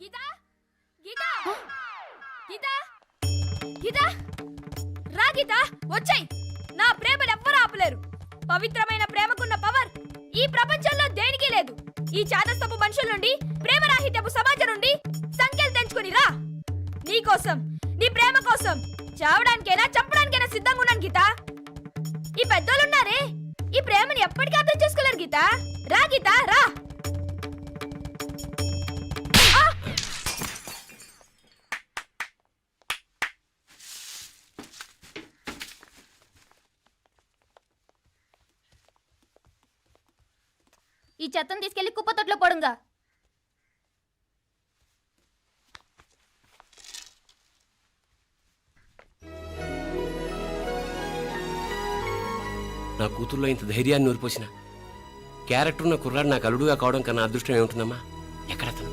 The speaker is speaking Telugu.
గీతా గీతా గీతా గీతా రా గీతా వచ్చేయ్. నా ప్రేమను ఎవ్వరూ ఆపలేరు. పవిత్రమైన ప్రేమకున్న పవర్ ఈ ప్రపంచంలో దేనికి లేదు. ఈ చాదస్తపు మనుషుల నుండి, ప్రేమరాహిత్యపు సమాజం నుండి సంఖ్యలు తెంచుకుని రా. నీ కోసం, నీ ప్రేమ కోసం చావడానికైనా చంపడానికైనా సిద్ధంగా ఉన్నాను గీతా. ఈ పెద్దోళ్ళున్నారే, ఈ ప్రేమని ఎప్పటికీ అర్థం చేసుకోలేరు గీతా. రా గీతా రా. ఈ చెత్తను తీసుకెళ్లి కుప్పతొట్లో పడుంగా. నా కూతుర్లో ఇంత ధైర్యాన్ని నూరిపోసిన క్యారెక్టర్ ఉన్న కుర్రాడు నాకు అల్లుడుగా కావడం కన్నా అదృష్టం ఏముంటుందమ్మా? ఎక్కడతను